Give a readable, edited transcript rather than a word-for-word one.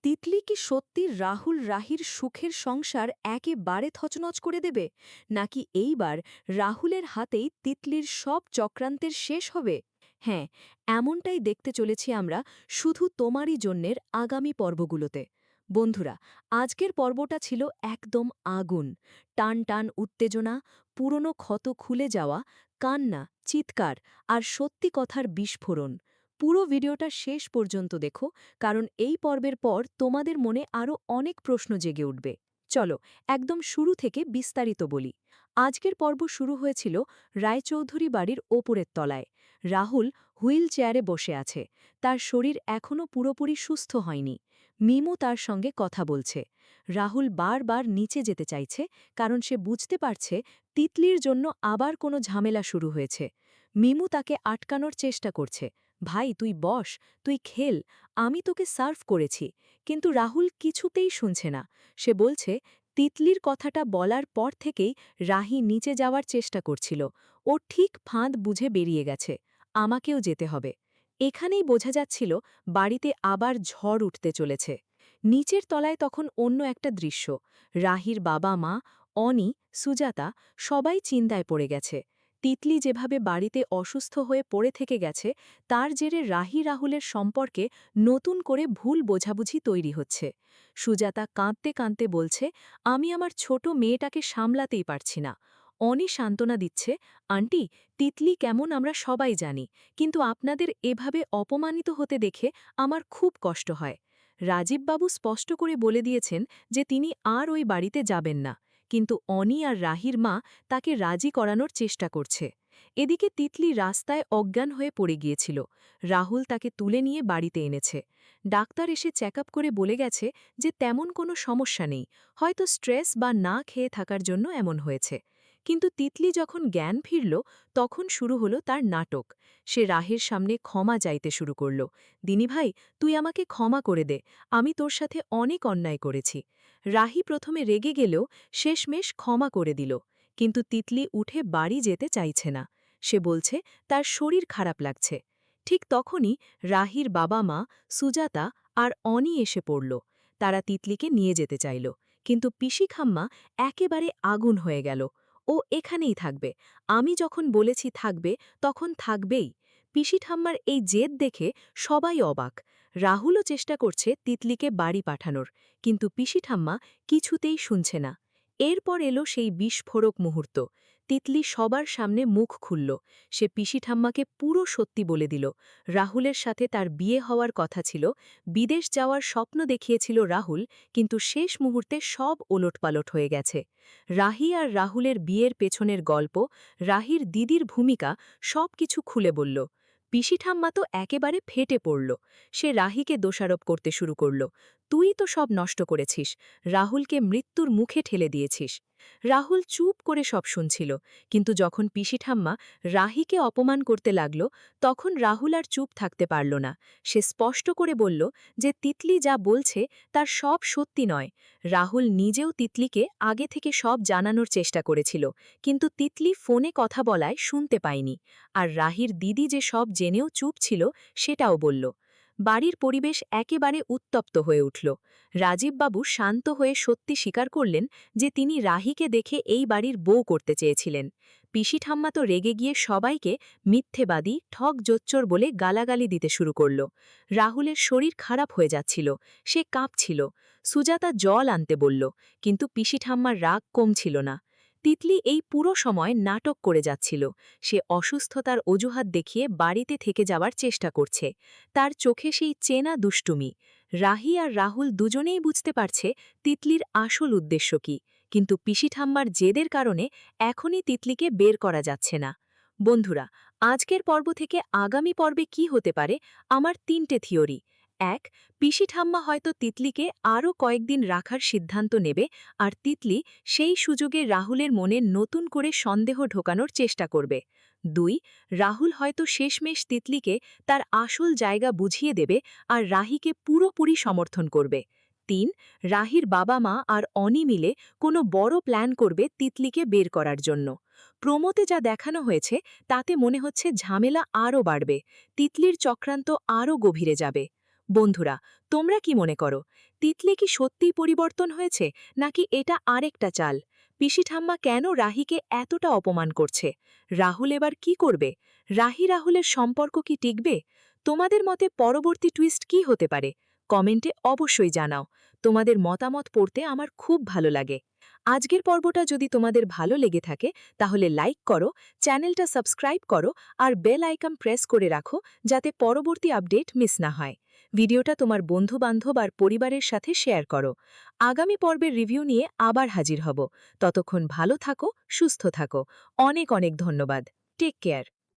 তিতলি কি সত্যি রাহুল রাহির সুখের সংসার একেবারে থচনচ করে দেবে, নাকি এইবার রাহুলের হাতেই তিতলির সব চক্রান্তের শেষ হবে? হ্যাঁ, এমনটাই দেখতে চলেছি আমরা শুধু তোমারই জন্যের আগামী পর্বগুলোতে। বন্ধুরা, আজকের পর্বটা ছিল একদম আগুন। টান টান উত্তেজনা, পুরনো ক্ষত খুলে যাওয়া, কান্না, চিৎকার আর সত্যি কথার বিস্ফোরণ। পুরো ভিডিওটা শেষ পর্যন্ত দেখো, কারণ এই পর্বের পর তোমাদের মনে আরও অনেক প্রশ্ন জেগে উঠবে। চলো একদম শুরু থেকে বিস্তারিত বলি। আজকের পর্ব শুরু হয়েছিল রায়চৌধুরী বাড়ির ওপরের তলায়। রাহুল হুইল চেয়ারে বসে আছে, তার শরীর এখনও পুরোপুরি সুস্থ হয়নি। মিমু তার সঙ্গে কথা বলছে। রাহুল বারবার নিচে যেতে চাইছে, কারণ সে বুঝতে পারছে তিতলির জন্য আবার কোনো ঝামেলা শুরু হয়েছে। মিমু তাকে আটকানোর চেষ্টা করছে। ভাই তুই বস, তুই খেল, আমি তোকে সার্ভ করেছি। কিন্তু রাহুল কিছুতেই শুনছে না। সে বলছে তিতলির কথাটা বলার পর থেকেই রাহি নিচে যাওয়ার চেষ্টা করছিল। ও ঠিক ফাঁদ বুঝে বেরিয়ে গেছে। আমাকেও যেতে হবে। এখানেই বোঝা যাচ্ছিল বাড়িতে আবার ঝড় উঠতে চলেছে। নিচের তলায় তখন অন্য একটা দৃশ্য। রাহির বাবা মা, অনি, সুজাতা সবাই চিন্তায় পড়ে গেছে। তিতলি যেভাবে বাড়িতে অসুস্থ হয়ে পড়ে থেকে গেছে, তার জেরে রাহি রাহুলের সম্পর্কে নতুন করে ভুল বোঝাবুঝি তৈরি হচ্ছে। সুজাতা কাঁদতে কাঁদতে বলছে, আমি আমার ছোট মেয়েটাকে সামলাতেই পারছি না। অনি সান্ত্বনা দিচ্ছে, আন্টি, তিতলি কেমন আমরা সবাই জানি, কিন্তু আপনাদের এভাবে অপমানিত হতে দেখে আমার খুব কষ্ট হয়। রাজীববাবু স্পষ্ট করে বলে দিয়েছেন যে তিনি আর ওই বাড়িতে যাবেন না, কিন্তু অনি আর রাহির মা তাকে রাজি করানোর চেষ্টা করছে। এদিকে তিতলি রাস্তায় অজ্ঞান হয়ে পড়ে গিয়েছিল। রাহুল তাকে তুলে নিয়ে বাড়িতে এনেছে। ডাক্তার এসে চেক আপ করে বলে গেছে যে তেমন কোনো সমস্যা নেই, হয়তো স্ট্রেস বা না খেয়ে থাকার জন্য এমন হয়েছে। কিন্তু তিতলি যখন জ্ঞান ফিরল, তখন শুরু হলো তার নাটক। সে রাহের সামনে ক্ষমা চাইতে শুরু করল। দিনী ভাই, তুই আমাকে ক্ষমা করে দে, আমি তোর সাথে অনেক অন্যায় করেছি। রাহি প্রথমে রেগে গেলেও শেষমেশ ক্ষমা করে দিল। কিন্তু তিতলি উঠে বাড়ি যেতে চাইছে না। সে বলছে তার শরীর খারাপ লাগছে। ঠিক তখনই রাহির বাবা মা, সুজাতা আর অনি এসে পড়ল। তারা তিতলিকে নিয়ে যেতে চাইল, কিন্তু পিসি খাম্মা একেবারে আগুন হয়ে গেল। ও এখানেই থাকবে, আমি যখন বলেছি থাকবে তখন থাকবেই। পিসি ঠাম্মার এই জেদ দেখে সবাই অবাক। রাহুলও চেষ্টা করছে তিতলিকে বাড়ি পাঠানোর, কিন্তু পিসি ঠাম্মা কিছুতেই শুনছে না। এরপর এলো সেই বিস্ফোরক মুহূর্ত। তিতলি সবার সামনে মুখ খুলল। সে পিসি ঠাম্মাকে পুরো সত্যি বলে দিল। রাহুলের সাথে তার বিয়ে হওয়ার কথা ছিল, বিদেশ যাওয়ার স্বপ্ন দেখিয়েছিল রাহুল, কিন্তু শেষ মুহূর্তে সব ওলটপালট হয়ে গেছে। রাহি আর রাহুলের বিয়ের পেছনের গল্প, রাহির দিদির ভূমিকা সবকিছু খুলে বলল। পিসি ঠাম্মা তো একেবারে ফেটে পড়ল। সে রাহিকে দোষারোপ করতে শুরু করল। তুই তো সব নষ্ট করেছিস, রাহুলকে মৃত্যুর মুখে ঠেলে দিয়েছিস। রাহুল চুপ করে সব শুনছিল, কিন্তু যখন পিসি ঠাম্মা রাহিকে অপমান করতে লাগল, তখন রাহুল আর চুপ থাকতে পারল না। সে স্পষ্ট করে বলল যে তিতলি যা বলছে তার সব সত্যি নয়। রাহুল নিজেও তিতলিকে আগে থেকে সব জানানোর চেষ্টা করেছিল, কিন্তু তিতলি ফোনে কথা বলায় শুনতে পায়নি। আর রাহির দিদি যে সব জেনেও চুপ ছিল সেটাও বলল। বাড়ির পরিবেশ একেবারে উত্তপ্ত হয়ে উঠল। রাজীববাবু শান্ত হয়ে সত্যি স্বীকার করলেন যে তিনি রাহিকে দেখে এই বাড়ির বউ করতে চেয়েছিলেন। পিসি ঠাম্মা তো রেগে গিয়ে সবাইকে মিথ্যেবাদী, ঠক জোচ্চর বলে গালাগালি দিতে শুরু করল। রাহুলের শরীর খারাপ হয়ে যাচ্ছিল, সে কাঁপছিল। সুজাতা জল আনতে বলল, কিন্তু পিসি ঠাম্মার রাগ কমছিল না। তিতলি এই পুরো সময় নাটক করে যাচ্ছিল। সে অসুস্থতার অজুহাত দেখিয়ে বাড়িতে থেকে যাওয়ার চেষ্টা করছে। তার চোখে সেই চেনা দুষ্টুমি। রাহি আর রাহুল দুজনেই বুঝতে পারছে তিতলির আসল উদ্দেশ্য কি, কিন্তু পিসি ঠাম্মার জেদের কারণে এখনই তিতলিকে বের করা যাচ্ছে না। বন্ধুরা, আজকের পর্ব থেকে আগামী পর্বে কি হতে পারে, আমার ৩টে থিওরি। ১. পিসি ঠাম্মা হয়তো তিতলিকে আরও কয়েকদিন রাখার সিদ্ধান্ত নেবে, আর তিতলি সেই সুযোগে রাহুলের মনে নতুন করে সন্দেহ ঢোকানোর চেষ্টা করবে। ২. রাহুল হয়তো শেষমেশ তিতলিকে তার আসল জায়গা বুঝিয়ে দেবে আর রাহিকে পুরোপুরি সমর্থন করবে। ৩. রাহির বাবা মা আর অনি মিলে কোনো বড় প্ল্যান করবে তিতলিকে বের করার জন্য। প্রমোতে যা দেখানো হয়েছে তাতে মনে হচ্ছে ঝামেলা আরও বাড়বে, তিতলির চক্রান্ত আরও গভীরে যাবে। বন্ধুরা, তোমরা কি মনে করো, তিতলি কি সত্যিই পরিবর্তন হয়েছে, নাকি এটা আরেকটা চাল? পিসি ঠাম্মা কেন রাহিকে এতটা অপমান করছে? রাহুল এবার কি করবে? রাহুলের সম্পর্ক কি টিকবে? তোমাদের মতে পরবর্তী টুইস্ট কি হতে পারে? কমেন্টে অবশ্যই জানাও। তোমাদের মতামত পড়তে আমার খুব ভালো লাগে। আজকের পর্বটা যদি তোমাদের ভালো লেগে থাকে তাহলে লাইক করো, চ্যানেলটা সাবস্ক্রাইব করো আর বেল আইকন প্রেস করে রাখো, যাতে পরবর্তী আপডেট মিস না হয়। ভিডিওটা তোমার বন্ধু-বান্ধব আর পরিবারের সাথে শেয়ার করো। আগামী পর্বের রিভিউ নিয়ে আবার হাজির হব। ততক্ষণ ভালো থাকো, সুস্থ থাকো। অনেক অনেক ধন্যবাদ। Take care.